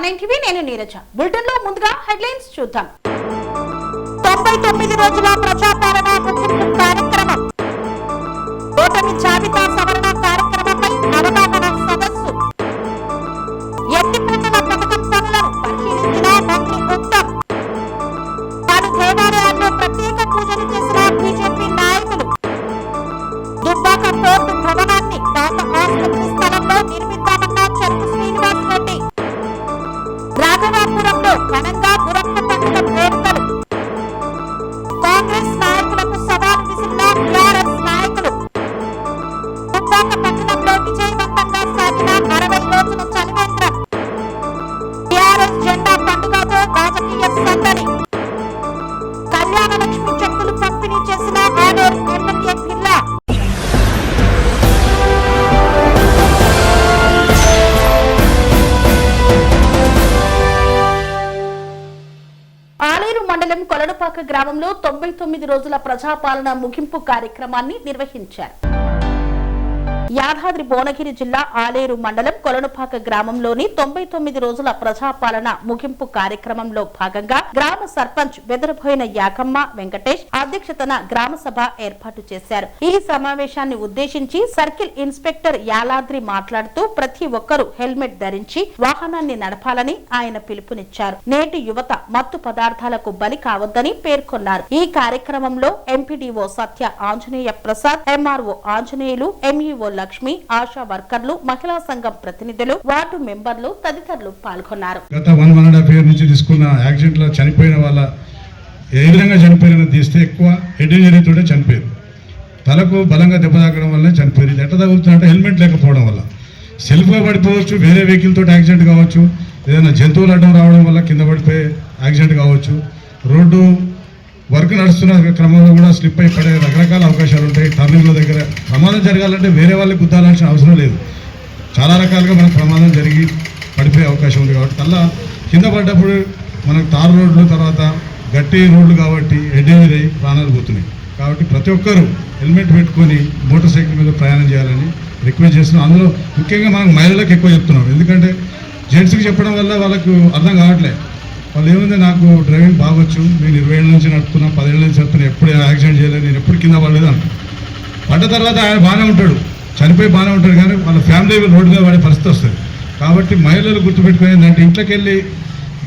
R9 TV నేను Neeraja. Bulletin లో ముందుగా హెడ్లైన్స్ చూద్దాం. 99 రోజుల ప్రజాపాలన ముగింపు కార్యక్రమం. ఓటమి జాబితా సవరణ కార్యక్రమంపై అవగాహన సదస్సు. ఎత్తిపోతల పథకం పనులను పరిశీలించిన మంత్రి ఉత్తమ్. పలు దేవాలయాల్లో ప్రత్యేక పూజలు చేసిన బీజేపీ నాయకులు. దుబ్బాక పోర్టు భవనాన్ని దాత ఆసుపత్రి స్థలంలో నిర్మిద్దామన్న చెరుకు శ్రీనివాస్ రెడ్డి. రాఘవాపురంలో ఘనంగా గురక్క పండుగ వేడుకలు. కాంగ్రెస్ నాయకులకు సవాల్ విసిరిన టీఆర్ఎస్ నాయకులు. దుబ్బాక పట్టణంలో విజయవంతంగా సాగిన 60 రోజుల చలివేంద్రం. టీఆర్ఎస్ జెండా పండుగతో రాజకీయ సందడి. కళ్యాణ లక్ష్మి చెక్కులు పంపిణీ చేసిన ఆలేరు ఎమ్మెల్యే జిల్లా. ఆలేరు మండలం కొలనుపాక గ్రామంలో 99 రోజుల ప్రజాపాలన ముగింపు కార్యక్రమాన్ని నిర్వహించారు. యాదాద్రి భువనగిరి జిల్లా ఆలేరు మండలం కొలనుపాక గ్రామంలోని 99 రోజుల ప్రజాపాలన ముగింపు కార్యక్రమంలో భాగంగా గ్రామ సర్పంచ్ బెదరబోయిన యాకమ్మ వెంకటేష్ అధ్యక్షతన గ్రామ సభ ఏర్పాటు చేశారు. ఈ సమావేశాన్ని ఉద్దేశించి సర్కిల్ ఇన్స్పెక్టర్ యాలాద్రి మాట్లాడుతూ ప్రతి ఒక్కరూ హెల్మెట్ ధరించి వాహనాన్ని నడపాలని ఆయన పిలుపునిచ్చారు. నేటి యువత మత్తు పదార్థాలకు బలి కావద్దని పేర్కొన్నారు. ఈ కార్యక్రమంలో ఎంపీడీఓ సత్య ఆంజనేయ ప్రసాద్, ఎంఆర్ఓ ఆంజనేయులు, ఎంఈఓ లక్ష్మి, ఆశా వర్కర్లు, మహిళా సంఘం ప్రతినిధులు, వార్డు మెంబర్లు తదితరులు పాల్గొన్నారు. గత 1.5 years నుంచి తీసుకున్న యాక్సిడెంట్ లో చనిపోయిన వాళ్ళ ఏ విధంగా చనిపోయిన తీస్తే ఎక్కువ హెడ్ ఇంజరీ తోటే చనిపోయారు. తలకు బలంగా దెబ్బ తాకడం వల్ల చనిపోయారు. ఇది ఎట్లా తగులుతుందంటే హెల్మెట్ లేకపోవడం వల్ల. సెల్ఫ్ గా పడిపోవచ్చు, వేరే వెహికల్ తోటి యాక్సిడెంట్ కావచ్చు, ఏదైనా జంతువులు అడ్డం రావడం వల్ల కింద పడిపోయి యాక్సిడెంట్ కావచ్చు, రోడ్డు వర్క్ నడుస్తున్న క్రమంలో కూడా స్లిప్ అయి పడే రకరకాల అవకాశాలు ఉంటాయి. టర్నింగ్ల దగ్గర ప్రమాదం జరగాలంటే వేరే వాళ్ళకి గుద్దాల్సిన అవసరం లేదు. చాలా రకాలుగా మనకు ప్రమాదం జరిగి పడిపోయే అవకాశం ఉంది. కాబట్టి అలా కింద పడ్డప్పుడు మనకు తార్ రోడ్లు, తర్వాత గట్టి రోడ్లు కాబట్టి హెడ్ ఇంజరీ అయ్యి ప్రాణాలు పోతున్నాయి. కాబట్టి ప్రతి ఒక్కరూ హెల్మెట్ పెట్టుకొని మోటార్ సైకిల్ మీద ప్రయాణం చేయాలని రిక్వెస్ట్ చేస్తున్నాం. అందులో ముఖ్యంగా మనం మహిళలకు ఎక్కువ చెప్తున్నాం. ఎందుకంటే జెంట్స్కి చెప్పడం వల్ల వాళ్ళకు అర్థం కావట్లేదు. వాళ్ళు ఏముంది, నాకు డ్రైవింగ్ బాగొచ్చు, నేను 20 ఏళ్ళ నుంచి నడుపుతున్నా, 10 ఏళ్ళ నుంచి నడుపుతున్నా, ఎప్పుడు యాక్సిడెంట్ చేయలేదు, నేను ఎప్పుడు కింద పడలేదు అంట. పడ్డ తర్వాత ఆయన బాగానే ఉంటాడు, చనిపోయి బాగానే ఉంటాడు, కానీ వాళ్ళ ఫ్యామిలీ రోడ్డు మీద పడే పరిస్థితి వస్తుంది. కాబట్టి మహిళలు గుర్తుపెట్టుకుని ఏంటంటే ఇంట్లోకి వెళ్ళి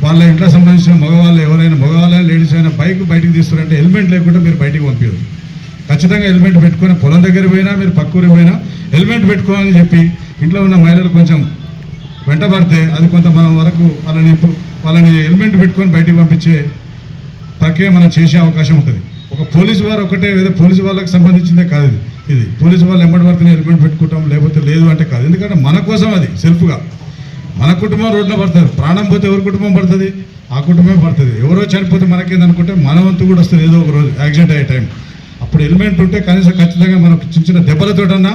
వాళ్ళ ఇంట్లో సంబంధించిన మగవాళ్ళు ఎవరైనా, మగవాళ్ళైనా లేడీస్ అయినా బయటికి తీస్తారంటే హెల్మెట్ లేకుండా మీరు బయటికి పంపించదు. ఖచ్చితంగా హెల్మెట్ పెట్టుకొని పొలం దగ్గర పోయినా, మీరు పక్క ఊరికి పోయినా హెల్మెట్ పెట్టుకోవాలని చెప్పి ఇంట్లో ఉన్న మహిళలు కొంచెం వెంటబడితే అది కొంత మనం వరకు వాళ్ళని హెల్మెట్ పెట్టుకొని బయటికి పంపించే ప్రక్రియ మనం చేసే అవకాశం ఉంటుంది. ఒక పోలీసు వారు ఒకటే ఏదో పోలీసు వాళ్ళకి సంబంధించిందే కాదు ఇది. పోలీసు వాళ్ళు ఎంబడి పడితేనే హెల్మెట్ పెట్టుకుంటాం, లేకపోతే లేదు అంటే కాదు. ఎందుకంటే మన కోసం అది సెల్ఫ్గా మన కుటుంబం రోడ్లో పడుతుంది. ప్రాణం పోతే ఎవరి కుటుంబం పడుతుంది? ఆ కుటుంబం పడుతుంది. ఎవరో చనిపోతే మనకేందనుకుంటే మన వంతు కూడా వస్తుంది ఏదో ఒక రోజు యాక్సిడెంట్ అయ్యే టైం. అప్పుడు హెల్మెట్ ఉంటే కనీసం ఖచ్చితంగా మనకు చిన్న చిన్న దెబ్బలతోటన్నా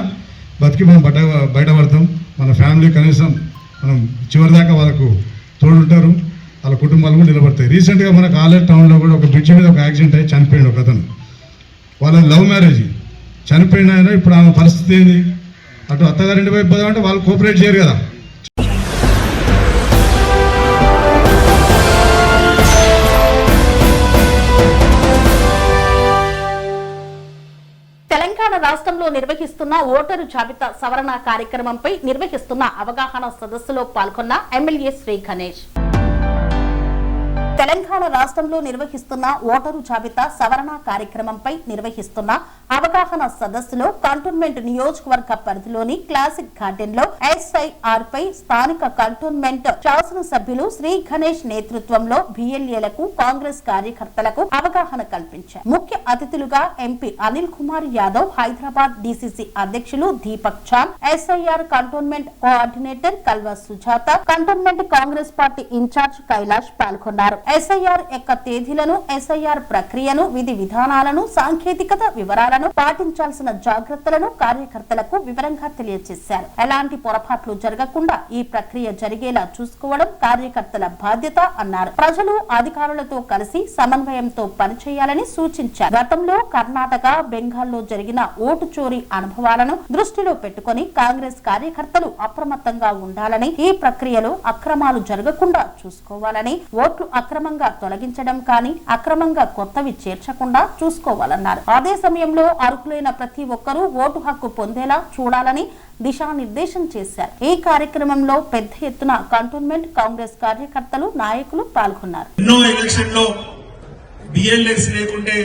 బతికి మనం బయటపడతాం. మన ఫ్యామిలీ కనీసం మనం చివరిదాకా వాళ్ళకు తోడుంటారు, వాళ్ళ కుటుంబాలు కూడా నిలబడతాయి. రీసెంట్గా మనకు ఆలేరు టౌన్లో కూడా ఒక బ్రిడ్జ్ మీద ఒక యాక్సిడెంట్ అయ్యి చనిపోయాడు ఒక అతను. వాళ్ళ లవ్ మ్యారేజ్, చనిపోయిన ఆయన. ఇప్పుడు ఆమె పరిస్థితి ఏంది? అటు అత్తగారింటి వైపు పోదామంటే వాళ్ళు కోఆపరేట్ చేయరు కదా. తెలంగాణ రాష్ట్రంలో నిర్వహిస్తున్న ఓటరు జాబితా సవరణ కార్యక్రమంపై నిర్వహిస్తున్న అవగాహన సదస్సులో పాల్గొన్న ఎమ్మెల్యే శ్రీ గణేష్. తెలంగాణ రాష్ట్రంలో నిర్వహిస్తున్న ఓటరు జాబితా సవరణ కార్యక్రమంపై నిర్వహిస్తున్న అవగాహన సదస్సులో కంటోన్మెంట్ నియోజకవర్గ పరిధిలోని క్లాసిక్ గార్డెన్ లో ఎస్ఐఆర్ పై స్థానిక కంటోన్మెంట్ శాసనసభ్యులు శ్రీ గణేష్ నేతృత్వంలో బిఎల్ఏలకు, కాంగ్రెస్ కార్యకర్తలకు అవగాహన కల్పించారు. ముఖ్య అతిథులుగా ఎంపీ అనిల్ కుమార్ యాదవ్, హైదరాబాద్ డిసిసి అధ్యక్షులు Deepak Chand, SIR cantonment coordinator Kalva Sujatha, cantonment Congress party incharge Kailash పాల్గొన్నారు. ఎస్ఐఆర్ యొక్క తేదీలను, ఎస్ఐఆర్ ప్రక్రియను, విధి విధానాలను, సాంకేతికత వివరాలను, పాటించాల్సిన జాగ్రత్తలను కార్యకర్తలకు వివరంగా తెలియజేశారు. ఎలాంటి పొరపాట్లు జరగకుండా ఈ ప్రక్రియ జరిగేలా చూసుకోవడం కార్యకర్తల బాధ్యత అన్నారు. ప్రజలు అధికారులతో కలిసి సమన్వయంతో పనిచేయాలని సూచించారు. గతంలో కర్ణాటక, బెంగాల్లో జరిగిన ఓటు చోరీ అనుభవాలను దృష్టిలో పెట్టుకుని కాంగ్రెస్ కార్యకర్తలు అప్రమత్తంగా ఉండాలని, ఈ ప్రక్రియలో అక్రమాలు జరగకుండా చూసుకోవాలని, ఓట్లు అక్రమంగా తొలగించడం కానీ అక్రమంగా కొత్తవి చేర్చకుండా చూసుకోవాలన్నారు. అదే సమయంలో అర్హులైన ప్రతి ఒక్కరూ ఓటు హక్కు పొందేలా చూడాలని దిశానిర్దేశం చేశారు. ఈ కార్యక్రమంలో పెద్ద ఎత్తున కంటోన్మెంట్ కాంగ్రెస్ కార్యకర్తలు, నాయకులు పాల్గొన్నారు. ఎన్నో ఎలక్షన్ లో బిఎల్ఎస్ లేకుంటే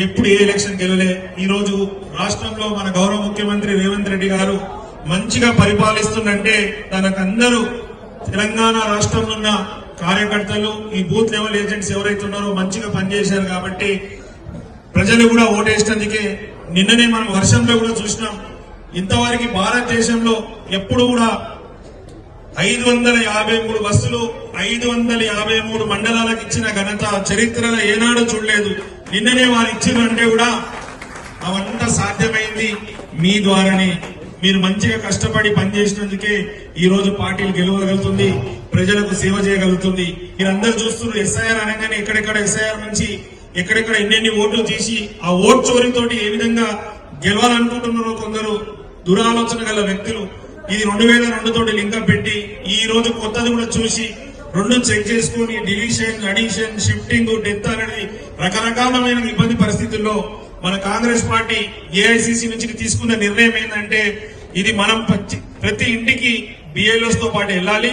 ఎప్పుడు ఏ ఎలక్షన్ గెలవలే. ఈ రోజు రాష్ట్రంలో మన గౌరవ ముఖ్యమంత్రి రేవంత్ రెడ్డి గారు మంచిగా పరిపాలిస్తుందంటే తనకందరూ తెలంగాణ రాష్ట్రంలో ఉన్న కార్యకర్తలు, ఈ బూత్ లెవెల్ ఏజెంట్స్ ఎవరైతే ఉన్నారో మంచిగా పనిచేశారు కాబట్టి ప్రజలు కూడా ఓటేసినందుకే. నిన్ననే మనం వర్షంలో కూడా చూసినాం. ఇంతవరకు భారతదేశంలో ఎప్పుడు కూడా 553 బస్సులు 553 మండలాలకు ఇచ్చిన ఘనత చరిత్రలో ఏనాడు చూడలేదు. నిన్ననే వారు ఇచ్చిందంటే కూడా అవంతా సాధ్యమైంది మీ ద్వారానే. మీరు మంచిగా కష్టపడి పనిచేసినందుకే ఈ రోజు పార్టీలు గెలవగలుగుతుంది, ప్రజలకు సేవ చేయగలుగుతుంది. మీరందరూ చూస్తున్నారు ఎస్ఐఆర్ అనగానే ఎక్కడెక్కడ ఎస్ఐఆర్ నుంచి ఎక్కడెక్కడ ఎన్నెన్ని ఓట్లు తీసి ఆ ఓట్ చోరీతోటి ఏ విధంగా గెలవాలనుకుంటున్నారో కొందరు దురాలోచన గల వ్యక్తులు ఇది 2002 తోటి లింకప్ పెట్టి ఈ రోజు కొత్తది కూడా చూసి 2 చెక్ చేసుకుని డిలీషన్, అడిషన్, షిఫ్టింగ్, డెత్ అనేది రకరకాలమైన ఇబ్బంది పరిస్థితుల్లో మన కాంగ్రెస్ పార్టీ ఏఐసిసి నుంచి తీసుకున్న నిర్ణయం ఏంటంటే ఇది మనం ప్రతి ఇంటికి బిఎల్ఓస్ తో పాటు వెళ్ళాలి.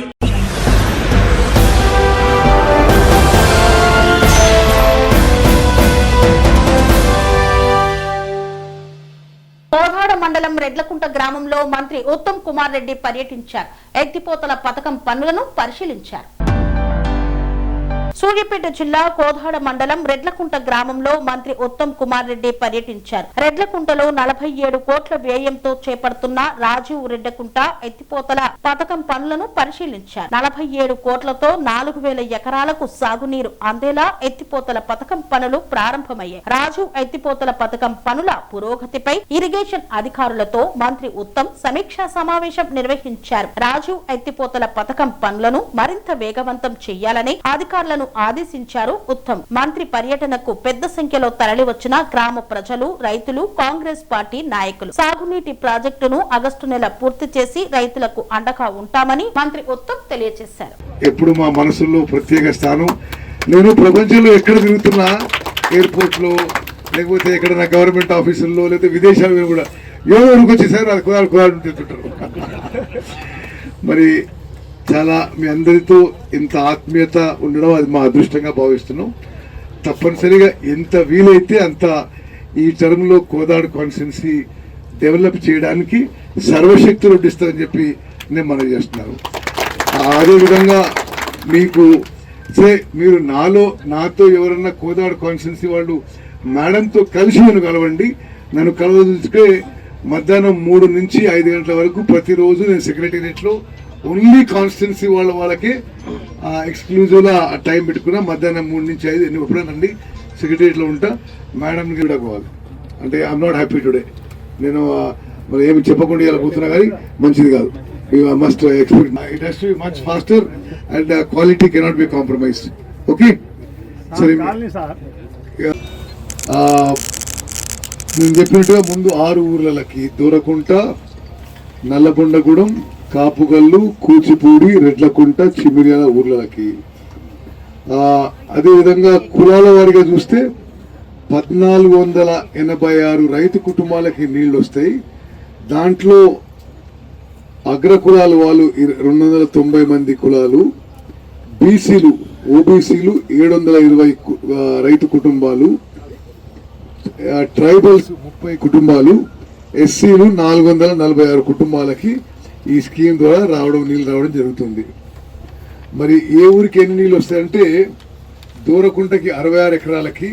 కోదాడ మండలం రెడ్లకుంట గ్రామంలో మంత్రి ఉత్తమ్ కుమార్ రెడ్డి పర్యటించారు. ఎత్తిపోతల పథకం పనులను పరిశీలించారు. సూర్యాపేట జిల్లా కోదాడ మండలం రెడ్లకుంట గ్రామంలో మంత్రి ఉత్తమ్ కుమార్ రెడ్డి పర్యటించారు. రెడ్లకుంటలో 47 కోట్ల వ్యయంతో చేపడుతున్న రాజీవ్ రెడ్లకుంట ఎత్తిపోతల పథకం పనులను పరిశీలించారు. 47 కోట్లతో 4000 ఎకరాలకు సాగునీరు అందేలా ఎత్తిపోతల పథకం పనులు ప్రారంభమయ్యాయి. రాజీవ్ ఎత్తిపోతల పథకం పనుల పురోగతిపై ఇరిగేషన్ అధికారులతో మంత్రి ఉత్తమ్ సమీక్షా సమావేశం నిర్వహించారు. రాజీవ్ ఎత్తిపోతల పథకం పనులను మరింత వేగవంతం చేయాలని అధికారులను ఆదేశించారు ఉత్తమ్. మంత్రి పర్యటనకు పెద్ద సంఖ్యలో తరలివచ్చిన గ్రామ ప్రజలు, రైతులు, కాంగ్రెస్ పార్టీ నాయకులు సాగునీటి ప్రాజెక్టును ఆగస్టు నెల పూర్తి చేసి రైతులకు అండగా ఉంటామని మంత్రి ఉత్తమ్ తెలియజేశారు. ఎప్పుడు మా మనసులో ప్రత్యేక స్థానం. నేను ప్రపంచంలో ఎక్కడ తిరుగుతున్నా, ఎయిర్పోర్ట్ లో లేకపోతే ఎక్కడైనా గవర్నమెంట్ ఆఫీసుల్లో లేకపోతే విదేశాల్లో కూడా ఎవరికి వచ్చేసారు అది కుదారు తింటుంటారు. మరి చాలా మీ అందరితో ఇంత ఆత్మీయత ఉండడం అది మా అదృష్టంగా భావిస్తున్నాం. తప్పనిసరిగా ఎంత వీలైతే అంత ఈ టర్మ్లో కోదాడు కాన్స్టిట్యున్సీ డెవలప్ చేయడానికి సర్వశక్తులు వడ్డిస్తారని చెప్పి నేను మనవి చేస్తున్నాను. అదేవిధంగా మీకు మీరు నాతో ఎవరన్నా కోదాడు కాన్స్టిట్యున్సీ వాళ్ళు మేడంతో కలిసి నన్ను కలవండి. నన్ను కలవదలుచుకే మధ్యాహ్నం 3 నుంచి 5 గంటల వరకు ప్రతిరోజు నేను సెక్రటేరియట్లో ఓన్లీ కాన్స్టిట్యున్సీ వాళ్ళకి ఎక్స్క్లూజివ్గా టైం పెట్టుకున్నా. మధ్యాహ్నం 3 నుంచి 5 ఎప్పుడేనండి సెక్రటేరియట్లో ఉంటా. మేడంని కూడా పోవాలి అంటే ఐఎమ్ నాట్ హ్యాపీ టుడే. నేను మరి ఏమి చెప్పకుండా ఇలా పోతున్నా కానీ మంచిది కాదు. Must expect it has to be much faster and quality cannot be compromised. Okay సరే నేను చెప్పినట్టుగా ముందు 6 ఊర్లకి దూరకుంట, నల్లబొండగూడెం, కాపుగల్లు, కూచిపూడి, రెడ్లకుంట, చిమిర్యాల ఊర్లకి. అదేవిధంగా కులాల వారిగా చూస్తే 1486 రైతు కుటుంబాలకి నీళ్లు వస్తాయి. దాంట్లో అగ్ర కులాల వాళ్ళు 290 మంది కులాలు, బీసీలు ఓబీసీలు 720 రైతు కుటుంబాలు, ట్రైబల్స్ 30 కుటుంబాలు, ఎస్సీలు 446 కుటుంబాలకి ఈ స్కీమ్ ద్వారా నీళ్లు రావడం జరుగుతుంది. మరి ఏ ఊరికి ఎన్ని నీళ్ళు వస్తాయంటే దూరకుంటకి 66 ఎకరాలకి,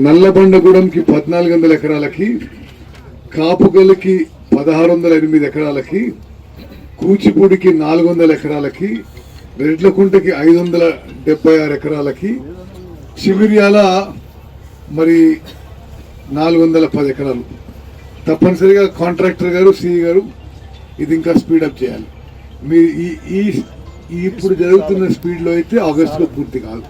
నల్లబండగూడెంకి 1400 ఎకరాలకి, కాపుగల్కి 1608 ఎకరాలకి, కూచిపూడికి 400 ఎకరాలకి, రెడ్లకుంటకి 576 ఎకరాలకి, చిమిర్యాల మరి 410 ఎకరాలు. తప్పనిసరిగా కాంట్రాక్టర్ గారు, సిఈ గారు ఇది ఇంకా స్పీడప్ చేయాలి. మీ ఈ ఇప్పుడు జరుగుతున్న స్పీడ్లో అయితే ఆగస్టులో పూర్తి కాదు.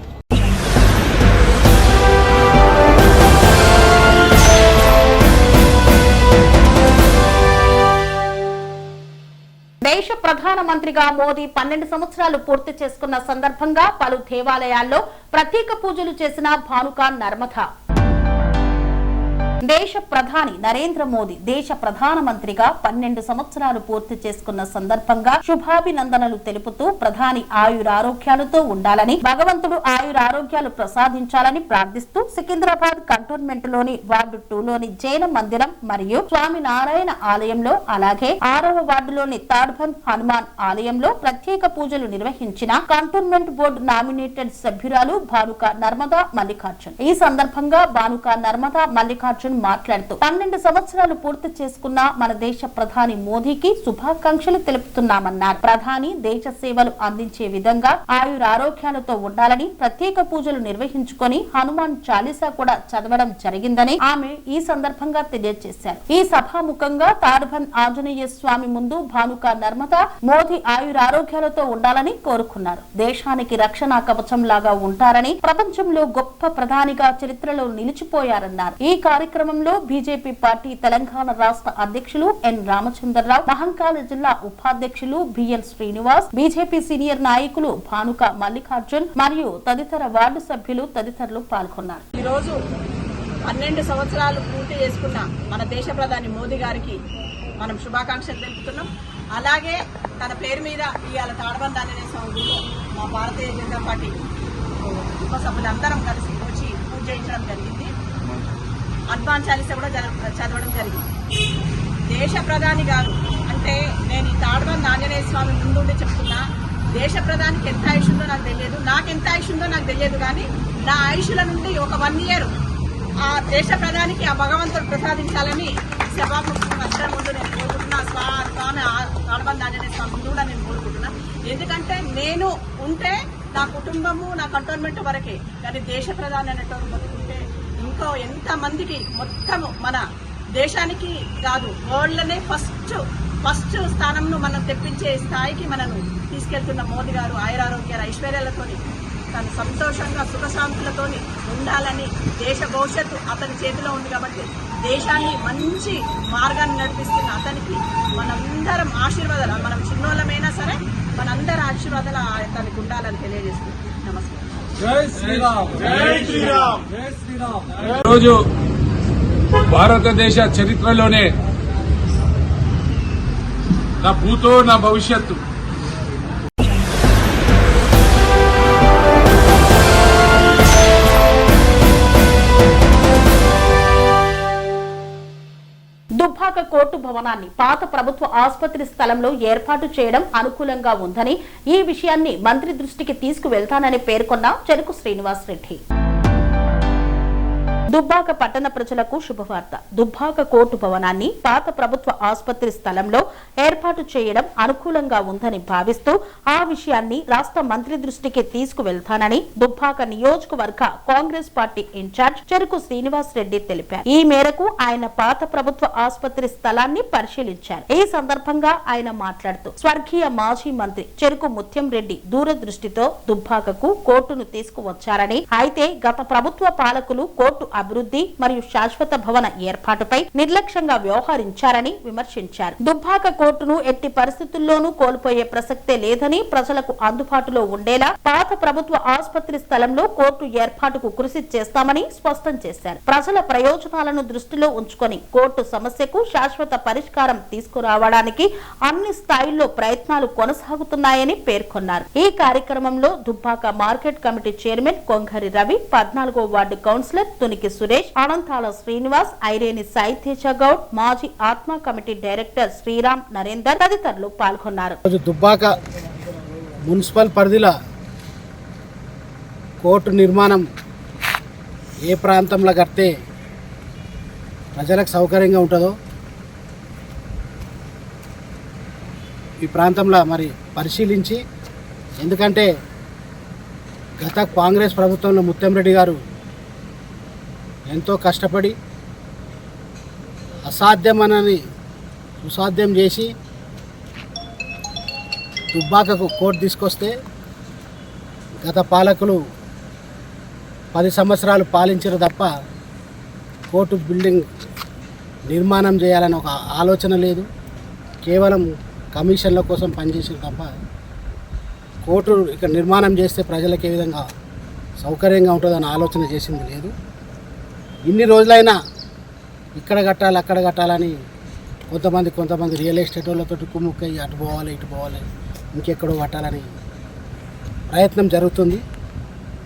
దేశ ప్రధానమంత్రిగా మోదీ 12 సంవత్సరాలు పూర్తి చేసుకున్న సందర్భంగా పలు దేవాలయాల్లో ప్రత్యేక పూజలు చేసిన భానుక నర్మద. దేశ ప్రధాని నరేంద్ర మోదీ దేశ ప్రధానమంత్రిగా 12 సంవత్సరాలు పూర్తి చేసుకున్న సందర్భంగా శుభాభినందనలు తెలుపుతూ ప్రధాని ఆయురారోగ్యాలతో ఉండాలని, భగవంతుడు ఆయురారోగ్యాలు ప్రసాదించాలని ప్రార్థిస్తూ సికింద్రాబాద్ కంటోన్మెంట్ లోని వార్డు 2లోని జైన మందిరం మరియు స్వామినారాయణ ఆలయంలో, అలాగే 6వ వార్డులోని తాడ్బంద్ హనుమాన్ ఆలయంలో ప్రత్యేక పూజలు నిర్వహించిన కంటోన్మెంట్ బోర్డు నామినేటెడ్ సభ్యురాలు భానుక నర్మద మల్లికార్జున్. ఈ సందర్భంగా భానుక నర్మద మల్లికార్జున్ మాట్లాడుతూ 12 సంవత్సరాలు పూర్తి చేసుకున్న మన దేశ ప్రధాని మోదీకి శుభాకాంక్షలు తెలుపుతున్నామన్నారు. ప్రధాని దేశ సేవలు అందించే విధంగా ఆయురారోగ్యాలతో ఉండాలని, ప్రత్యేక పూజలు నిర్వహించుకొని హనుమాన్ చాలీసా కూడా చదవడం జరిగిందని ఆమె ఈ సందర్భంగా తెలియజేశారు. ఈ సభాముఖంగా తాడ్బంద్ ఆంజనేయ స్వామి ముందు భానుక నర్మద మోదీ ఆయురారోగ్యాలతో ఉండాలని కోరుకున్నారు. దేశానికి రక్షణ కవచం లాగా ఉంటారని, ప్రపంచంలో గొప్ప ప్రధానిగా చరిత్రలో నిలిచిపోయారన్నారు. ఈ కార్యక్రమంలో బీజేపీ పార్టీ తెలంగాణ రాష్ట్ర అధ్యక్షులు ఎన్ రామచంద్రరావు, మహంకాళ జిల్లా ఉపాధ్యక్షులు బిఎన్ శ్రీనివాస్, బీజేపీ సీనియర్ నాయకులు భానుక మల్లికార్జున్ మరియు తదితర వార్డు సభ్యులు తదితరులు పాల్గొన్నారు. ఈ రోజు 12 సంవత్సరాలు పూర్తి చేసుకున్న మన దేశ ప్రధాని మోదీ గారికి మనం శుభాకాంక్షలు తెలుపుతున్నాం. అలాగే తన పేరు మీద ఇవాళ తాడ్బంద్ ఆంజనేయ స్వామి గుడిలో మా భారతీయ జనతా పార్టీ ఉపసభ్యులందరం కలిసి వచ్చి పూజ చేయించడం జరిగింది. హనుమాన్ చాలీసా కూడా చదవడం జరిగింది. దేశ ప్రధాని గారు అంటే నేను ఈ తాడ్బంద్ ఆంజనేయ స్వామి ముందుండి చెప్తున్నా, దేశ ప్రధానికి ఎంత ఆయుష్ ఉందో నాకు తెలియదు, నాకు ఎంత ఆయుష్ ఉందో నాకు తెలియదు, కానీ నా ఆయుష్ల నుండి ఒక 1 year ఆ దేశ ప్రధానికి ఆ భగవంతుడు ప్రసాదించాలని సభాముఖంగా అందరి ముందు నేను కోరుకుంటున్నా. స్వామి తాడ్బంద్ ఆంజనేయ స్వామి ముందు కూడా నేను కోరుకుంటున్నా. ఎందుకంటే నేను ఉంటే నా కుటుంబము, నా కంటోన్మెంట్ వరకే, కానీ దేశ ప్రధాని అనేటువంటి బతుకుంటే ఇంకో ఎంత మందికి మొత్తం మన దేశానికి కాదు వరల్డ్లోనే ఫస్ట్ స్థానంను మనం తెప్పించే స్థాయికి మనను తీసుకెళ్తున్న మోదీ గారు ఆయురారోగ్యాల ఐశ్వర్యాలతోని తను సంతోషంగా సుఖశాంతులతోని ఉండాలని, దేశ భవిష్యత్తు అతని చేతిలో ఉంది కాబట్టి దేశాన్ని మంచి మార్గాన్ని నడిపిస్తున్న అతనికి మనందరం ఆశీర్వాదాలు, మనం చిన్నోళ్ళమైనా సరే మనందరి ఆశీర్వాదాలు అతనికి ఉండాలని తెలియజేస్తుంది. నమస్కారం. జై శ్రీరామ్. జై శ్రీరామ్. జై శ్రీరామ్. రోజు భారతదేశ చరిత్రలోనే నా భూతో నా భవిష్యత్తు దుబ్బాక కోర్టు భవనాన్ని పాత ప్రభుత్వ ఆసుపత్రి స్థలంలో ఏర్పాటు చేయడం అనుకూలంగా ఉందని, ఈ విషయాన్ని మంత్రి దృష్టికి తీసుకువెళ్తానని పేర్కొన్న చెరుకు శ్రీనివాస్ రెడ్డి. దుబ్బాక పట్టణ ప్రజలకు శుభవార్త. దుబ్బాక కోర్టు భవనాన్ని పాత ప్రభుత్వ ఆసుపత్రి స్థలంలో ఏర్పాటు చేయడం అనుకూలంగా ఉందని భావిస్తూ ఆ విషయాన్ని రాష్ట్ర మంత్రి దృష్టికి తీసుకువెళ్తానని దుబ్బాక నియోజకవర్గ కాంగ్రెస్ పార్టీ ఇన్ఛార్జ్ చెరుకు శ్రీనివాస్ రెడ్డి తెలిపారు. ఈ మేరకు ఆయన పాత ప్రభుత్వ ఆసుపత్రి స్థలాన్ని పరిశీలించారు. ఈ సందర్భంగా ఆయన మాట్లాడుతూ స్వర్గీయ మాజీ మంత్రి చెరుకు ముత్యం రెడ్డి దూరదృష్టితో దుబ్బాకకు కోర్టును తీసుకువచ్చారని, అయితే గత ప్రభుత్వ పాలకులు కోర్టు అభివృద్ధి మరియు శాశ్వత భవన ఏర్పాటుపై నిర్లక్ష్యంగా వ్యవహరించారని విమర్శించారు. దుబ్బాక కోర్టును ఎట్టి పరిస్థితుల్లోనూ కోల్పోయే ప్రసక్తే లేదని, ప్రజలకు అందుబాటులో ఉండేలా పాత ప్రభుత్వ ఆసుపత్రి స్థలంలో కోర్టు ఏర్పాటుకు కృషి చేస్తామని స్పష్టం చేశారు. ప్రజల ప్రయోజనాలను దృష్టిలో ఉంచుకొని కోర్టు సమస్యకు శాశ్వత పరిష్కారం తీసుకురావడానికి అన్ని స్థాయిల్లో ప్రయత్నాలు కొనసాగుతున్నాయని పేర్కొన్నారు. ఈ కార్యక్రమంలో Dubbaka market committee chairman Kongari Ravi, 14వ వార్డు కౌన్సిలర్ తునికి సురేష్, అనంతాల శ్రీనివాస్, ఐరేని సాయితేజ గౌడ్, మాజీ ఆత్మ కమిటీ డైరెక్టర్ శ్రీరామ్ నరేందర్ తదితరులు పాల్గొన్నారు. దుబ్బాక మున్సిపల్ పరిధిలో కోర్టు నిర్మాణం ఏ ప్రాంతంలో కడితే ప్రజలకు సౌకర్యంగా ఉంటుందో ఈ ప్రాంతంలో మరి పరిశీలించి ఎందుకంటే గత కాంగ్రెస్ ప్రభుత్వంలో ముత్తంరెడ్డి గారు ఎంతో కష్టపడి అసాధ్యమనని సుసాధ్యం చేసి దుబ్బాకకు కోర్టు తీసుకొస్తే గత పాలకులు 10 సంవత్సరాలు పాలించారు తప్ప కోర్టు బిల్డింగ్ నిర్మాణం చేయాలని ఒక ఆలోచన లేదు. కేవలం కమిషన్ల కోసం పనిచేసారు తప్ప కోర్టు ఇక్కడ నిర్మాణం చేస్తే ప్రజలకు ఏ విధంగా సౌకర్యంగా ఉంటుందని ఆలోచన చేసింది లేదు. ఇన్ని రోజులైనా ఇక్కడ కట్టాలి అక్కడ కట్టాలని కొంతమంది రియల్ ఎస్టేట్ వాళ్ళతో కుమ్ముక్కై అటు పోవాలి ఇటు పోవాలి ఇంకెక్కడో కట్టాలని ప్రయత్నం జరుగుతుంది.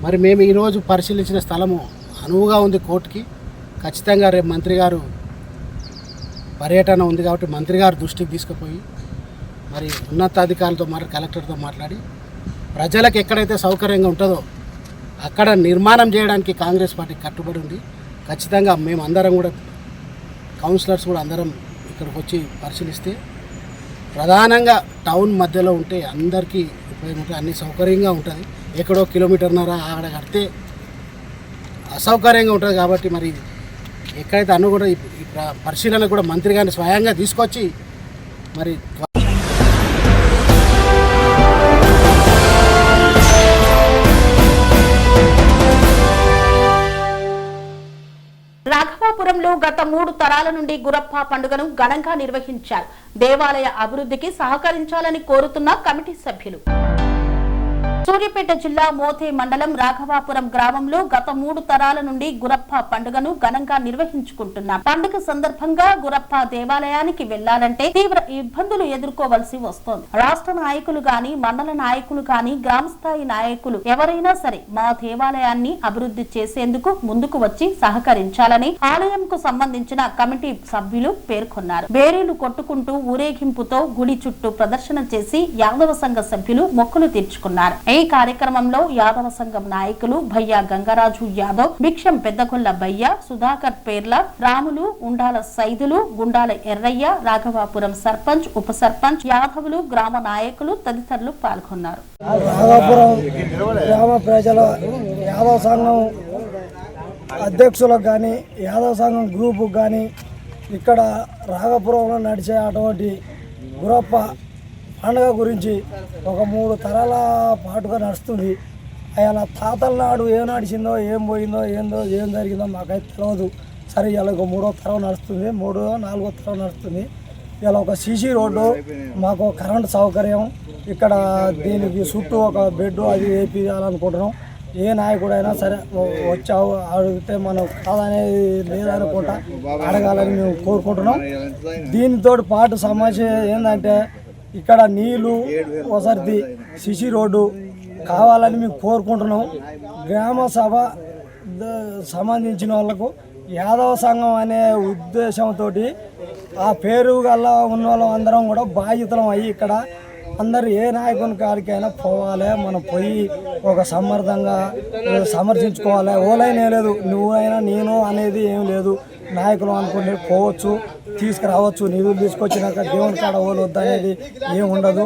మరి మేము ఈరోజు పరిశీలించిన స్థలము అనువుగా ఉంది కోర్టుకి. ఖచ్చితంగా రేపు మంత్రి గారు పర్యటన ఉంది కాబట్టి మంత్రి గారు దృష్టికి తీసుకుపోయి మరి ఉన్నతాధికారులతో కలెక్టర్తో మాట్లాడి ప్రజలకు ఎక్కడైతే సౌకర్యంగా ఉంటుందో అక్కడ నిర్మాణం చేయడానికి కాంగ్రెస్ పార్టీ కట్టుబడి ఉంది. ఖచ్చితంగా మేము అందరం కూడా కౌన్సిలర్స్ కూడా అందరం ఇక్కడికి వచ్చి పరిశీలిస్తే ప్రధానంగా టౌన్ మధ్యలో ఉంటే అందరికీ ఉపయోగం ఉంటుంది, అన్ని సౌకర్యంగా ఉంటుంది. ఎక్కడో కిలోమీటర్న్నర అక్కడ కడితే అసౌకర్యంగా ఉంటుంది. కాబట్టి మరి ఎక్కడైతే అన్న కూడా ఈ పరిశీలన కూడా మంత్రి గారిని స్వయంగా తీసుకొచ్చి మరి రాఘవాపురంలో గత 3 తరాల నుండి గురప్ప పండుగను ఘనంగా నిర్వహించారు. దేవాలయ అభివృద్ధికి సహకరించాలని కోరుతున్న కమిటీ సభ్యులు. సూర్యాపేట జిల్లా మోతే మండలం రాఘవాపురం గ్రామంలో గత 3 తరాల నుండి గురప్ప పండుగను ఘనంగా నిర్వహించుకుంటున్నాం. పండుగ సందర్భంగా గురప్ప దేవాలయానికి వెళ్లాలంటే తీవ్ర ఇబ్బందులు ఎదుర్కోవలసి వస్తోంది. రాష్ట్ర నాయకులు గాని, మండల నాయకులు గాని, గ్రామ స్థాయి నాయకులు ఎవరైనా సరే మా దేవాలయాన్ని అభివృద్ధి చేసేందుకు ముందుకు వచ్చి సహకరించాలని ఆలయంకు సంబంధించిన కమిటీ సభ్యులు పేర్కొన్నారు. బేరీలు కొట్టుకుంటూ ఊరేగింపుతో గుడి చుట్టూ ప్రదర్శన చేసి యాదవ సంఘ సభ్యులు మొక్కులు తీర్చుకున్నారు. ఈ కార్యక్రమంలో యాదవ సంఘం నాయకులు భయ్యా గంగరాజు యాదవ్, భిక్షం పెద్దగొల్ల భయ్య, సుధాకర్ పేర్ల, రాములు, ఉండాల సైదులు, గుండాల ఎర్రయ్య, రాఘవాపురం సర్పంచ్, ఉప సర్పంచ్, యాదవులు, గ్రామ నాయకులు తదితరులు పాల్గొన్నారు. రాఘవాపురం గ్రామ ప్రజల యాదవ సంఘం అధ్యక్షులకు కానీ, యాదవ సంఘం గ్రూపుకు కానీ, ఇక్కడ రాఘవాపురంలో నడిచే అటువంటి గురప్ప పండుగ గురించి ఒక 3 తరాల పాటుగా నడుస్తుంది. అలా తాతల నాడు ఏం నడిచిందో, ఏం పోయిందో, ఏం జరిగిందో మాకైతే తెలియదు. సరే ఇలా ఒక 3వ తరం నడుస్తుంది, 3వ 4వ తరం నడుస్తుంది. ఇలా ఒక సీసీ రోడ్డు, మాకు కరెంటు సౌకర్యం, ఇక్కడ దీనికి చుట్టూ ఒక బెడ్ అది వేయించాలనుకుంటున్నాం. ఏ నాయకుడైనా సరే వచ్చావు అడిగితే మనం కాదనేది లేదనుకుంటా అడగాలని మేము కోరుకుంటున్నాం. దీనితో పాటు సమస్య ఏంటంటే ఇక్కడ నీళ్లు వసతి సిసి రోడ్డు కావాలని మేము కోరుకుంటున్నాం. గ్రామ సభ సంబంధించిన వాళ్ళకు యాదవ సంఘం అనే ఉద్దేశంతో ఆ పేరు గల్ల ఉన్న వాళ్ళం అందరం కూడా బాధ్యతలం అయ్యి ఇక్కడ అందరు ఏ నాయకుని కాడికైనా పోవాలి, మనం పోయి ఒక సమర్థంగా సమర్థించుకోవాలి. ఓలైనా లేదు, నువ్వైనా నేను అనేది ఏం లేదు. నాయకులు అనుకుంటే పోవచ్చు, తీసుకురావచ్చు, నిధులు తీసుకొచ్చినాక దేవుని కాడ ఓలు వద్దనేది ఏం ఉండదు.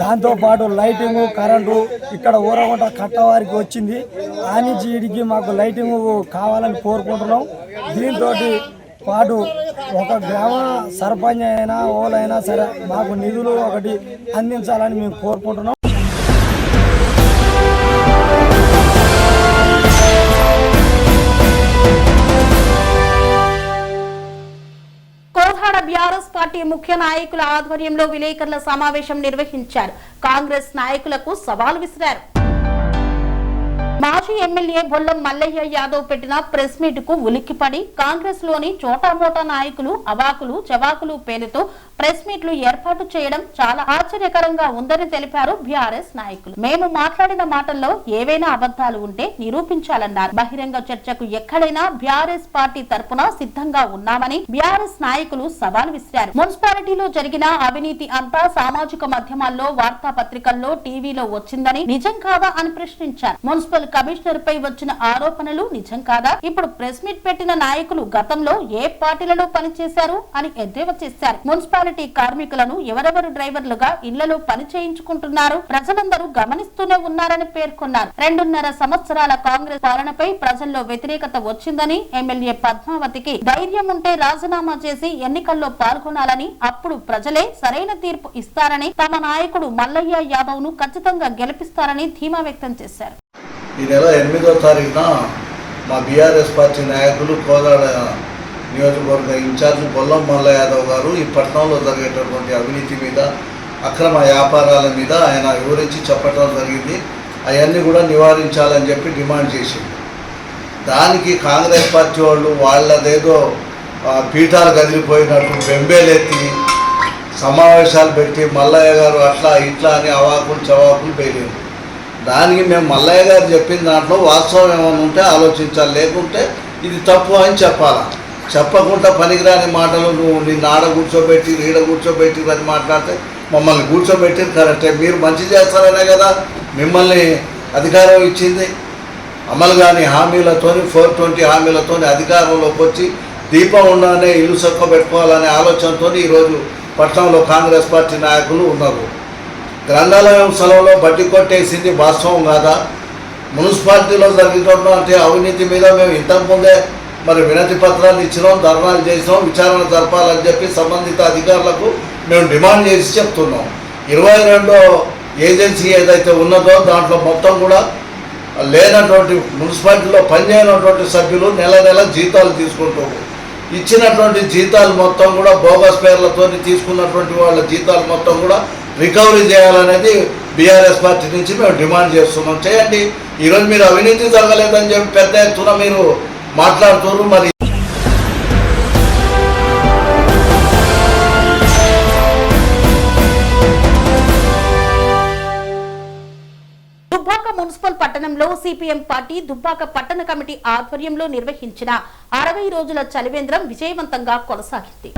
దాంతోపాటు లైటింగు, కరెంటు ఇక్కడ ఊరగుంట కట్టవారికి వచ్చింది. ఆ నుంచి వీడికి మాకు లైటింగు కావాలని కోరుకుంటున్నాం. దీంతో పాటు ఒక గ్రామ సర్పంచ్ అయినా ఓలైనా సరే మాకు నిధులు ఒకటి అందించాలని మేము కోరుకుంటున్నాం. బీఆర్ఎస్ పార్టీ ముఖ్య నాయకుల ఆధ్వర్యంలో విలేకరుల సమావేశం నిర్వహించారు. కాంగ్రెస్ నాయకులకు సవాల్ విసిరారు. మాజీ ఎమ్మెల్యే బొల్లం మల్లయ్య యాదవ్ పెట్టిన ప్రెస్ మీట్ కు ఉలిక్కిపడి కాంగ్రెస్ లోని చోటామోటా నాయకులు అవాకులు చవాకులు పేరుతో ప్రెస్ మీట్లు ఏర్పాటు చేయడం చాలా ఆశ్చర్యకరంగా ఉందని తెలిపారు బీఆర్ఎస్ నాయకులు. మేము మాట్లాడిన మాటల్లో ఏవైనా అబద్ధాలు ఉంటే నిరూపించాలన్నారు. బహిరంగ చర్చకు ఎక్కడైనా బీఆర్ఎస్ పార్టీ తరపున సిద్ధంగా ఉన్నామని బీఆర్ఎస్ నాయకులు సవాల్ విసిరారు. మున్సిపాలిటీలో జరిగిన అవినీతి అంతా సామాజిక మాధ్యమాల్లో, వార్తాపత్రికల్లో, టీవీలో వచ్చిందని నిజం కాదా అని ప్రశ్నించారు. మున్సిపల్ కమిషనర్ పై వచ్చిన ఆరోపణలు నిజం కాదా? ఇప్పుడు ప్రెస్ మీట్ పెట్టిన నాయకులు గతంలో ఏ పార్టీలలో పనిచేశారు అని ఎద్దేవా చేశారు. మున్సిపాలిటీ కార్మికులను ఎవరెవరు డ్రైవర్లుగా ఇళ్లలో పని చేయించుకుంటున్నారు ప్రజలందరూ గమనిస్తూనే ఉన్నారని పేర్కొన్నారు. 2.5 సంవత్సరాల కాంగ్రెస్ పాలనపై ప్రజల్లో వ్యతిరేకత వచ్చిందని, ఎమ్మెల్యే పద్మావతికి ధైర్యం ఉంటే రాజీనామా చేసి ఎన్నికల్లో పాల్గొనాలని, అప్పుడు ప్రజలే సరైన తీర్పు ఇస్తారని, తమ నాయకుడు మల్లయ్య యాదవ్ ను ఖచ్చితంగా గెలిపిస్తారని ధీమా వ్యక్తం చేశారు. ఈ నెల 8వ తారీఖున మా బీఆర్ఎస్ పార్టీ నాయకులు కోదాడ నియోజకవర్గ ఇన్ఛార్జ్ బొల్లం మల్లయ్య యాదవ్ గారు ఈ పట్టణంలో జరిగేటటువంటి అవినీతి మీద, అక్రమ వ్యాపారాల మీద ఆయన వివరించి చెప్పడం జరిగింది. అవన్నీ కూడా నివారించాలని చెప్పి డిమాండ్ చేసింది. దానికి కాంగ్రెస్ పార్టీ వాళ్ళు వాళ్ళదేదో పీఠాలు కదిలిపోయినట్టు బెంబేలెత్తి సమావేశాలు పెట్టి మల్లయ్య గారు అట్లా ఇట్లా అని అవాకులు చవాకులు పేలింది. దానికి మేము మల్లయ్య గారు చెప్పిన దాంట్లో వాస్తవం ఏమైనా ఉంటే ఆలోచించాలి, లేకుంటే ఇది తప్పు అని చెప్పాలా. చెప్పకుండా పనికిరాని మాటలు నువ్వు నిన్ను ఆడ కూర్చోబెట్టి ఈడ కూర్చోబెట్టి అని మాట్లాడితే మమ్మల్ని కూర్చోబెట్టి కరెక్టే, మీరు మంచి చేస్తారనే కదా మిమ్మల్ని అధికారం ఇచ్చింది. అమలు కాని హామీలతోని 420 హామీలతోని అధికారంలోకి వచ్చి దీపం ఉండనే ఇల్లు చక్క పెట్టుకోవాలనే ఆలోచనతో ఈరోజు పట్టణంలో కాంగ్రెస్ పార్టీ నాయకులు ఉన్నారు. గ్రంథాలయం స్థలంలో బడ్డీ కొట్టేసింది వాస్తవం కాదా? మున్సిపాలిటీలో జరుగుతున్నటువంటి అవినీతి మీద మేము ఇంతకుముందే మరి వినతి పత్రాలు ఇచ్చినాం, ధర్నాలు చేసినాం, విచారణ జరపాలని చెప్పి సంబంధిత అధికారులకు మేము డిమాండ్ చేసి చెప్తున్నాం. 22వ ఏజెన్సీ ఏదైతే ఉన్నదో దాంట్లో మొత్తం కూడా లేనటువంటి మున్సిపాలిటీలో పనిచేయనటువంటి సభ్యులు నెల నెల జీతాలు తీసుకుంటారు. ఇచ్చినటువంటి జీతాలు మొత్తం కూడా బోగస్ పేర్లతో తీసుకున్నటువంటి వాళ్ళ జీతాలు మొత్తం కూడా రికవరీ చేయాలనేది బీఆర్ఎస్ పార్టీ నుంచి మేము డిమాండ్ చేస్తున్నాం. చేయండి. ఈరోజు మీరు అవినీతి జరగలేదని చెప్పి పెద్ద ఎత్తున మీరు మాట్లాడుతున్నారు. మరి దుబ్బాక మున్సిపల్ పట్టణంలో సిపిఎం పార్టీ దుబ్బాక పట్టణ కమిటీ ఆధ్వర్యంలో నిర్వహించిన 60 రోజుల చలివేంద్రం విజయవంతంగా కొనసాగింది.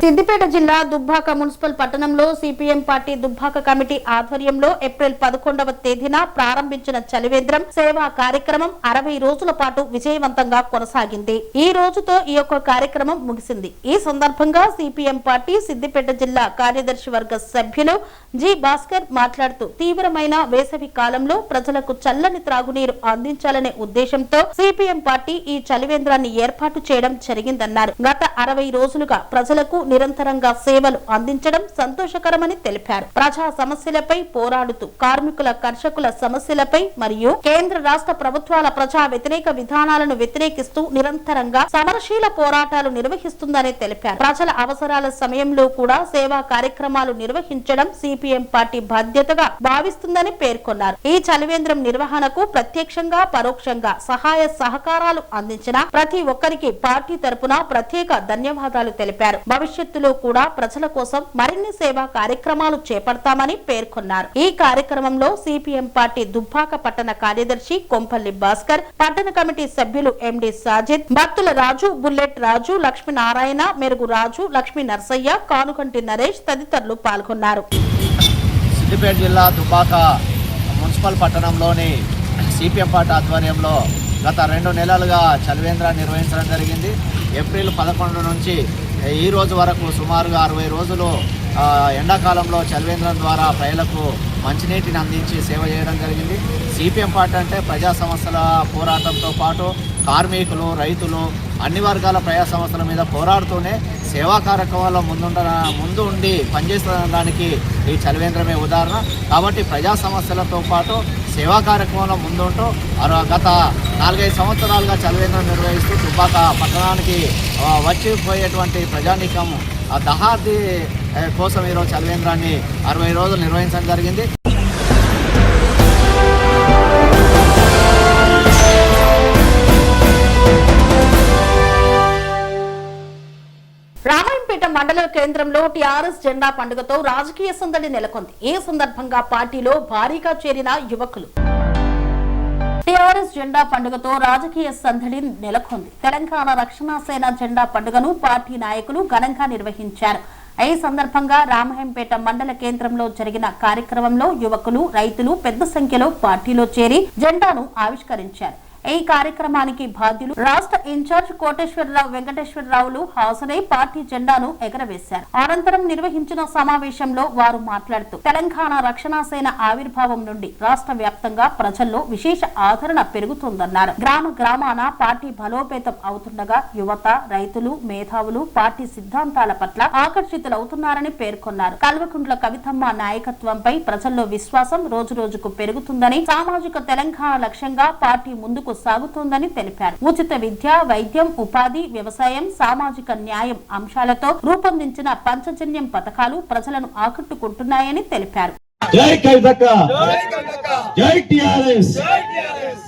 సిద్దిపేట జిల్లా దుబ్బాక మున్సిపల్ పట్టణంలో సిపిఎం పార్టీ దుబ్బాక కమిటీ ఆధ్వర్యంలో ఏప్రిల్ 11వ తేదీన ప్రారంభించిన చలివేంద్రం సేవా కార్యక్రమం 60 రోజుల పాటు విజయవంతంగా కొనసాగింది. ఈ రోజుతో ఈ యొక్క కార్యక్రమం ముగిసింది. ఈ సందర్భంగా సిపిఎం పార్టీ సిద్దిపేట జిల్లా కార్యదర్శి వర్గ సభ్యులు జి భాస్కర్ మాట్లాడుతూ తీవ్రమైన వేసవి కాలంలో ప్రజలకు చల్లని త్రాగునీరు అందించాలనే ఉద్దేశంతో సిపిఎం పార్టీ ఈ చలివేంద్రాన్ని ఏర్పాటు చేయడం జరిగిందన్నారు. గత 60 రోజులుగా ప్రజలకు నిరంతరంగా సేవలు అందించడం సంతోషకరమని తెలిపారు. ప్రజా సమస్యలపై పోరాడుతూ కార్మికుల, కర్షకుల సమస్యలపై మరియు కేంద్ర రాష్ట్ర ప్రభుత్వాల ప్రజా వ్యతిరేక విధానాలను వ్యతిరేకిస్తూ నిరంతరంగా సమరశీల పోరాటాలు నిర్వహిస్తుందని తెలిపారు. ప్రజల అవసరాల సమయంలో కూడా సేవా కార్యక్రమాలు నిర్వహించడం సిపిఎం పార్టీ బాధ్యతగా భావిస్తుందని పేర్కొన్నారు. ఈ చలివేంద్రం నిర్వహణకు ప్రత్యక్షంగా పరోక్షంగా సహాయ సహకారాలు అందించిన ప్రతి ఒక్కరికి పార్టీ తరపున ప్రత్యేక ధన్యవాదాలు తెలిపారు. భవిష్యత్తులో కూడా ప్రజల కోసం మరిన్ని సేవా కార్యక్రమాలు చేపడతామని పేర్కొన్నారు. ఈ కార్యక్రమంలో సిపిఎం పార్టీ దుబ్బాక పట్టణ కార్యదర్శి కొంపల్లి భాస్కర్, పట్టణ కమిటీ సభ్యులు ఎండి సాజిద్, భక్తుల రాజు, బుల్లెట్ రాజు, లక్ష్మీనారాయణ, మెరుగు రాజు, లక్ష్మీ నర్సయ్య, కానుకంటి నరేష్ తదితరులు పాల్గొన్నారు. సిద్దిపేట జిల్లా దుబ్బాక మున్సిపల్ పట్టణంలోని సిపిఎం పార్టీ ఆధ్వర్యంలో గత 2 నెలలుగా చలివేంద్రాన్ని నిర్వహించడం జరిగింది. ఏప్రిల్ 11 నుంచి ఈ రోజు వరకు సుమారుగా 60 రోజులు ఎండాకాలంలో చలివేంద్రం ద్వారా ప్రజలకు మంచినీటిని అందించి సేవ చేయడం జరిగింది. సిపిఎం పార్టీ అంటే ప్రజా సమస్యల పోరాటంతో పాటు కార్మికులు, రైతులు, అన్ని వర్గాల ప్రజా సమస్యల మీద పోరాడుతూనే సేవా కార్యక్రమాల్లో ముందు ఉండి పనిచేసడానికి ఈ చలివేంద్రమే ఉదాహరణ. కాబట్టి ప్రజా సమస్యలతో పాటు సేవా కార్యక్రమంలో ముందుంటూ గత 4-5 సంవత్సరాలుగా చలివేంద్రం నిర్వహిస్తూ దుబ్బాక పట్టణానికి వచ్చిపోయేటువంటి ప్రజానీకం దహార్ది కోసం ఈరోజు చలివేంద్రాన్ని 60 రోజులు నిర్వహించడం జరిగింది. రామాయంపేట మండల కేంద్రంలో టీఆర్ఎస్ జెండా పండుగతో రాజకీయ సందడి నెలకొంది. ఈ సందర్భంగా పార్టీలో భారీగా చేరిన యువకులు టీఆర్ఎస్ జెండా పండుగతో రాజకీయ సందడి నెలకొంది. తెలంగాణ రక్షణ సేన జెండా పండుగను పార్టీ నాయకులు ఘనంగా నిర్వహించారు. ఈ సందర్భంగా రామహంపేట మండల కేంద్రంలో జరిగిన కార్యక్రమంలో యువకులు, రైతులు పెద్ద సంఖ్యలో పార్టీలో చేరి జెండాను ఆవిష్కరించారు. ఈ కార్యక్రమానికి బాధ్యులు రాష్ట్ర ఇన్ఛార్జ్ కోటేశ్వరరావు, వెంకటేశ్వరరావులు హాజరై పార్టీ జెండాను ఎగరవేశారు. అనంతరం నిర్వహించిన సమావేశంలో వారు మాట్లాడుతూ తెలంగాణ రక్షణ సేన ఆవిర్భావం నుండి రాష్ట్ర వ్యాప్తంగా ప్రజల్లో విశేష ఆదరణ పెరుగుతోందన్నారు. గ్రామ గ్రామాన పార్టీ బలోపేతం అవుతుండగా యువత, రైతులు, మేధావులు పార్టీ సిద్ధాంతాల పట్ల ఆకర్షితులవుతున్నారని పేర్కొన్నారు. కల్వకుంట్ల కవితమ్మ నాయకత్వంపై ప్రజల్లో విశ్వాసం రోజు రోజుకు పెరుగుతుందని, సామాజిక తెలంగాణ లక్ష్యంగా పార్టీ ముందుకు సాగుతోందని తెలిపారు. ఉచిత విద్య, వైద్యం, ఉపాధి, వ్యవసాయం, సామాజిక న్యాయం అంశాలతో రూపొందించిన పంచజన్యం పథకాలు ప్రజలను ఆకట్టుకుంటున్నాయని తెలిపారు. జై కవితక్క, జై టిఆర్ఎస్,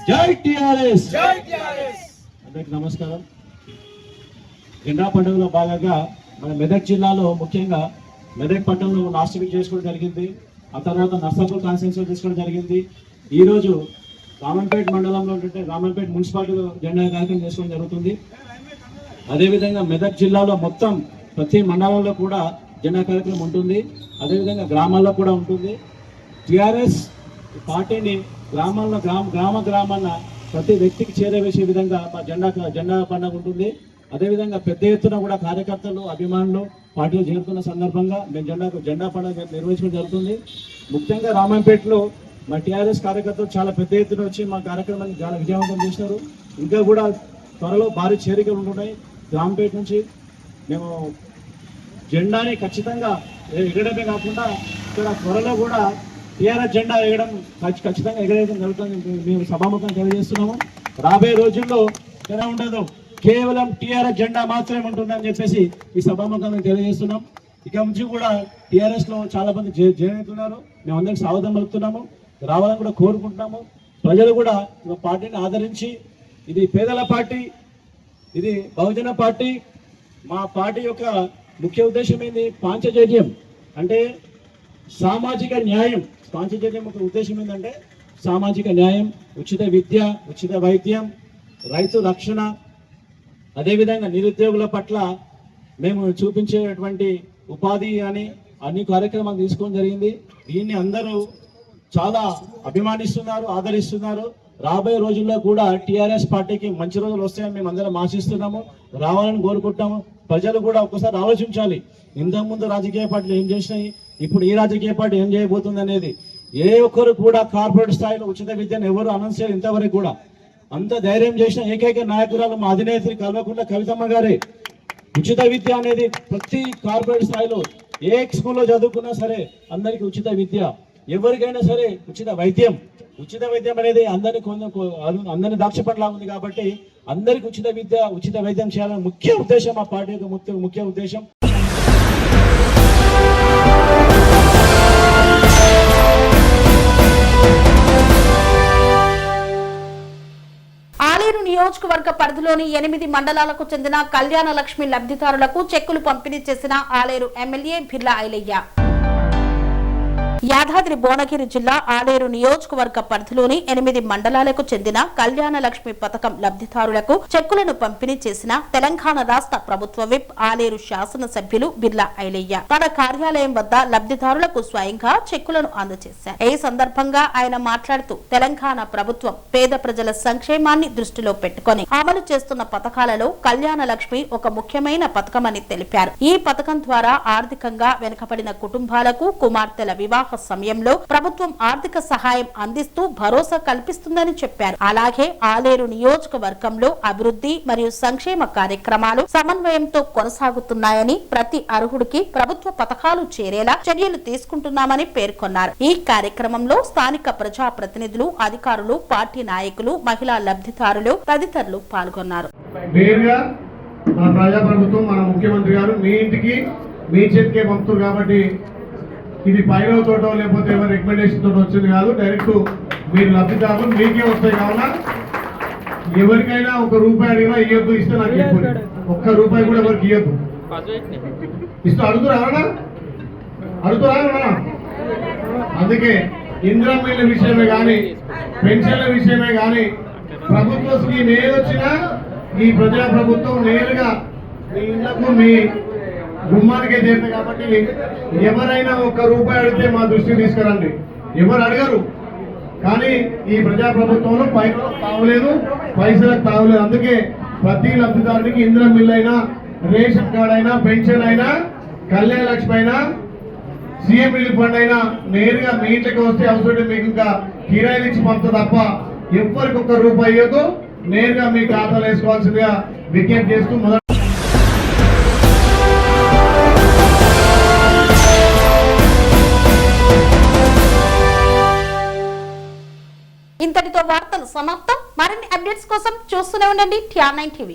జై టిఆర్ఎస్. అందరికి నమస్కారం. జెండా పండుగలో భాగంగా మన మెదక్ జిల్లాలో ముఖ్యంగా మెదక్ పట్టణంలో లాస్ట్ వీక్ చేసుకోవడం జరిగింది. ఆ తర్వాత నర్సాపూర్ కాన్స్టిట్యున్సీలో చేసుకోవడం జరిగింది. ఈరోజు రామన్పేట మండలంలో ఉంటే రామన్పేట మున్సిపాలిటీలో జెండా కార్యక్రమం చేసుకోవడం జరుగుతుంది. అదేవిధంగా మెదక్ జిల్లాలో మొత్తం ప్రతి మండలంలో కూడా జెండా కార్యక్రమం ఉంటుంది. అదేవిధంగా గ్రామాల్లో కూడా ఉంటుంది. టిఆర్ఎస్ పార్టీని గ్రామాల్లో గ్రామాన ప్రతి వ్యక్తికి చేరవేసే విధంగా మా జెండా పండుగ ఉంటుంది. అదేవిధంగా పెద్ద ఎత్తున కూడా కార్యకర్తలు, అభిమానులు పార్టీలో చేరుతున్న సందర్భంగా మేము జెండా పండుగ నిర్వహించడం జరుగుతుంది. ముఖ్యంగా రామంపేటలో మా టీఆర్ఎస్ కార్యకర్తలు చాలా పెద్ద ఎత్తున వచ్చి మా కార్యక్రమాన్ని చాలా విజయవంతం చేసినారు. ఇంకా కూడా త్వరలో భారీ చేరికలు ఉంటున్నాయి. రాంపేట నుంచి మేము జెండాని ఖచ్చితంగా ఎగడమే కాకుండా ఇక్కడ త్వరలో కూడా టీఆర్ఎస్ జెండా ఎగడం ఖచ్చితంగా ఎగరేయడం జరుగుతుంది. మేము సభాముఖంగా తెలియజేస్తున్నాము. రాబోయే రోజుల్లో ఎలా ఉండదు, కేవలం టీఆర్ఎస్ జెండా మాత్రమే ఉంటుందని చెప్పేసి ఈ సభాముఖంగా తెలియజేస్తున్నాం. ఇక నుంచి కూడా టీఆర్ఎస్ లో చాలా మంది జాయిన్ అవుతున్నారు. మేము అందరికి స్వాగతం పలుకుతున్నాము. రావాలని కూడా కోరుకుంటున్నాము. ప్రజలు కూడా పార్టీని ఆదరించి, ఇది పేదల పార్టీ, ఇది బహుజన పార్టీ. మా పార్టీ యొక్క ముఖ్య ఉద్దేశం ఏంది? పాంచజన్యం అంటే సామాజిక న్యాయం. పాంచజన్యం యొక్క ఉద్దేశం ఏంటంటే సామాజిక న్యాయం, ఉచిత విద్య, ఉచిత వైద్యం, రైతు రక్షణ, అదేవిధంగా నిరుద్యోగుల పట్ల మేము చూపించేటువంటి ఉపాధి అని అన్ని కార్యక్రమాలు తీసుకోవడం జరిగింది. దీన్ని అందరూ చాలా అభిమానిస్తున్నారు, ఆదరిస్తున్నారు. రాబోయే రోజుల్లో కూడా టీఆర్ఎస్ పార్టీకి మంచి రోజులు వస్తాయని మేము అందరం ఆశిస్తున్నాము, రావాలని కోరుకుంటాము. ప్రజలు కూడా ఒక్కసారి ఆలోచించాలి. ఇంతకుముందు రాజకీయ పార్టీలు ఏం చేసినాయి, ఇప్పుడు ఈ రాజకీయ పార్టీ ఏం చేయబోతుంది అనేది. ఏ ఒక్కరు కూడా కార్పొరేట్ స్థాయిలో ఉచిత విద్యను ఎవరు అనౌన్స్ చేయరు ఇంతవరకు కూడా. అంత ధైర్యం చేసిన ఏకైక నాయకురాలు మా అధినేత్రి కల్వకుంట్ల కవితమ్మ గారే. ఉచిత విద్య అనేది ప్రతి కార్పొరేట్ స్థాయిలో ఏ స్కూల్లో చదువుకున్నా సరే అందరికీ ఉచిత విద్య, ఎవరికైనా సరే ఉచిత వైద్యం. ఉచిత వైద్యం అనేది అందరినీ దాక్షపడలా ఉంది కాబట్టి అందరికి ఉచిత విద్య, ఉచిత వైద్యం చేయాలని ముఖ్య ఉద్దేశం మా పార్టీ యొక్క ముఖ్య ఉద్దేశం. ఆలేరు నియోజకవర్గ పరిధిలోని 8 మండలాలకు చెందిన కళ్యాణ లక్ష్మి లబ్ధిదారులకు చెక్కులు పంపిణీ చేసిన ఆలేరు ఎమ్మెల్యే బిర్లా ఐలయ్య. యాదాద్రి భువనగిరి జిల్లా ఆలేరు నియోజకవర్గ పరిధిలోని 8 మండలాలకు చెందిన కళ్యాణ లక్ష్మి పథకం లబ్ధిదారులకు చెక్కులను పంపిణీ చేసిన తెలంగాణ రాష్ట్ర ప్రభుత్వ విప్ ఆలేరు శాసనసభ్యులు బిర్లా ఐలయ్య తన కార్యాలయం వద్ద లబ్ధిదారులకు స్వయంగా చెక్కులను అందజేశారు. ఈ సందర్భంగా ఆయన మాట్లాడుతూ తెలంగాణ ప్రభుత్వం పేద ప్రజల సంక్షేమాన్ని దృష్టిలో పెట్టుకుని అమలు చేస్తున్న పథకాలలో కళ్యాణ లక్ష్మి ఒక ముఖ్యమైన పథకమని తెలిపారు. ఈ పథకం ద్వారా ఆర్థికంగా వెనుకబడిన కుటుంబాలకు కుమార్తెల వివాహ సమయంలో ప్రభుత్వం ఆర్థిక సహాయం అందిస్తూ భరోసా కల్పిస్తుందని చెప్పారు. అలాగే ఆలేరు నియోజకవర్గంలో అభివృద్ధి మరియు సంక్షేమ కార్యక్రమాలు సమన్వయంతో కొనసాగుతున్నాయని, ప్రతి అర్హుడికి ప్రభుత్వ పథకాలు చేరేలా చర్యలు తీసుకుంటున్నామని పేర్కొన్నారు. ఈ కార్యక్రమంలో స్థానిక ప్రజా ప్రతినిధులు, అధికారులు, పార్టీ నాయకులు, మహిళా లబ్ధిదారులు తదితరులు పాల్గొన్నారు. మన ప్రజాప్రభుత్వం, మన ముఖ్యమంత్రి గారు మీ ఇంటికి మీ చేతికే పంపుతారు కాబట్టి ఇది పైన తోటో లేకపోతే ఎవరి రికమెండేషన్ తోట వచ్చింది కాదు. డైరెక్ట్ మీరు లబ్ధిదారులు మీకే వస్తాయి. కావున ఎవరికైనా ₹1 అడిగినా ఇవ్వద్దు, ఇస్తే నాకు చెప్పండి. ₹1 కూడా ఎవరికి ఇవ్వద్దు. ఇస్తూ అడుగుతురా అందుకే ఇందిరమ్మ ఇళ్ళ విషయమే కానీ, పెన్షన్ల విషయమే కానీ, ప్రభుత్వ స్కీమ్ ఏదొచ్చినా ఈ ప్రజాప్రభుత్వం నేరుగా మీ ఇళ్లకు మీ గుమ్మానికే చేరుతాయి. కాబట్టి ఎవరైనా ఒక్క రూపాయి అడిగితే మా దృష్టికి తీసుకురండి. ఎవరు అడగరు, కానీ ఈ ప్రజాప్రభుత్వంలో పైసలకు తావలేదు, పైసలకు తావలేదు. అందుకే ప్రతి లబ్ధిదారునికి ఇందిరా మిల్ అయినా, రేషన్ కార్డ్ అయినా, పెన్షన్ అయినా, కళ్యాణ లక్ష్మి అయినా, సీఎం రిలీఫ్ ఫండ్ అయినా నేరుగా మీ ఇంటికి వస్తే అవసరం మీకు ఇంకా కిరాయిలు ఇచ్చి పంపుతా తప్ప ఎవరికి ఒక్క రూపాయి ఇవ్వదు. నేరుగా మీ ఖాతాలో వేసుకోవాల్సిందిగా విజ్ఞప్తి చేస్తూ ఇంతటితో వార్తలు సమాప్తం. మరిన్ని అప్డేట్స్ కోసం చూస్తూనే ఉండండి TR9 టీవీ.